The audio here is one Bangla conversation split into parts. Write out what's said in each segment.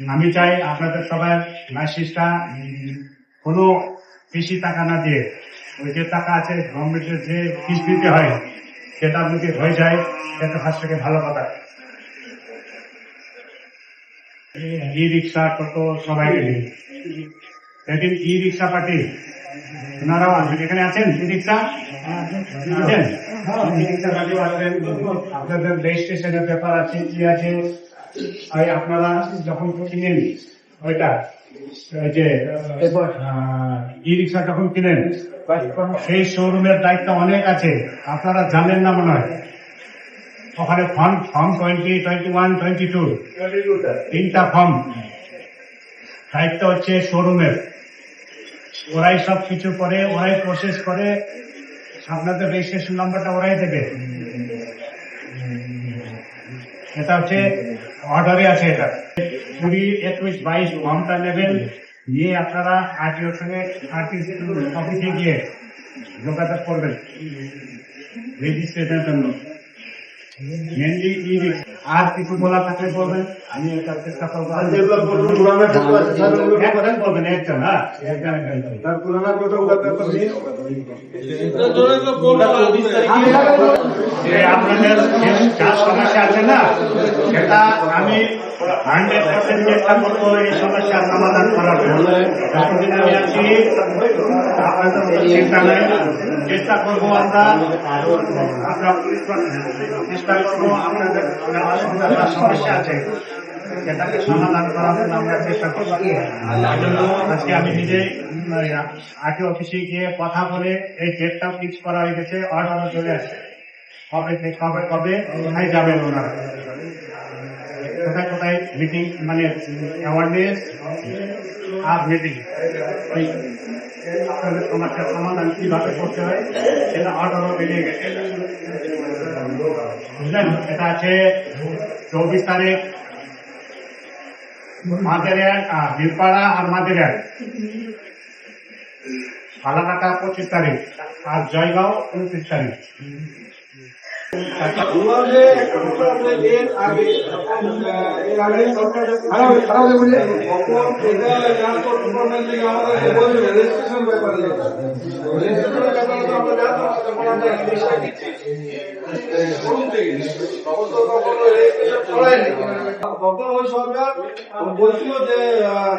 আমি চাই আপনাদের সবাই লাইসেন্সটা কোনো বেশি টাকা না দিয়ে ওই যে টাকা আছে গভর্নমেন্টের যে ফিস দিতে হয় সেটা যদি হয়ে যায় সেটা ফার্স্ট থেকে ভালো কথা। ই রিক্সা টোটো সবাইকে দিন সেদিন ই রিক্সা পার্টি ওনারাও আসবেন, এখানে আছেন ই রিক্সা আছেন, ই রিক্সা পার্টিও আসবেন। আপনাদের রেজিস্ট্রেশনের ব্যাপার আছে কি আছে আপনারা যখন কিনেন ওইটা যে ই রিক্সা যখন কিনেন সেই শোরুমের দায়িত্ব অনেক আছে, আপনারা জানেন না মনে হয়। ওখানে ফর্ম 20, 21, 22 তিনটা ফর্ম দায়িত্ব হচ্ছে শোরুমের। ওরাই সব কিছু করে, ওরাই প্রসেস করে, আপনাদের রেজিস্ট্রেশন নাম্বারটা ওরাই দেবে। এটা হচ্ছে অর্ডারে আছে। এটা 20, 21, 22 ফর্মটা নেবেন, নিয়ে আপনারা আরটিওর সঙ্গে অফিসে গিয়ে যোগাযোগ করবেন রেজিস্ট্রেশনের জন্য। মেনলি আর কিছু বলা থাকলে বলবেন, আমি এটা চেষ্টা করবো। বলবেন একজন, হ্যাঁ আপনাদের যা সমস্যা আছে না সেটা আমি 100% চেষ্টা করবো এই সমস্যার সমাধান করার জন্য। যতদিন আমি আছি আপনাদের চিন্তা নেই, চেষ্টা করবো আমরা চেষ্টা করবো আপনাদের সমস্যা আছে সেটাকে সমাধান করার জন্য আমরা চেষ্টা করবো। আজকে আমি নিজে আরটি অফিসে গিয়ে কথা বলে এই ডেটটা ফিক্স করা হয়ে গেছে, অর্ডারও চলে আসছে। কবে কবে কবে কোথায় যাবেন ওনারা, কোথায় কোথায় মিটিং, মানে অ্যাওয়ারনেস আর মিটিং, ওই আপনাদের সমস্যার সমাধান কিভাবে করতে হয় সেটা অর্ডারও বেরিয়ে গেছে, বুঝলেন। এটা আছে 24 তারিখ মাঝেরহাট, বীরপাড়া আর মাঝেরহাট, ফালাকাটা 25 তারিখ আর জয়গাঁও 29 তারিখ। সরকার বলছিল যে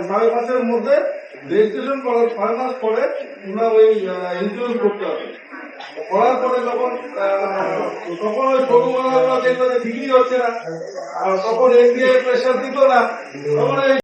6 মাসের মধ্যে রেজিস্ট্রেশন করার 6 মাস পরে ওনার ওই ইন্স্যুরেন্স করতে হবে। করার পরে তখন ওই ছোটবেলা দেখলো যে বিক্রি হচ্ছে না, আর তখন এনডিএ প্রেশার দিত না, তখন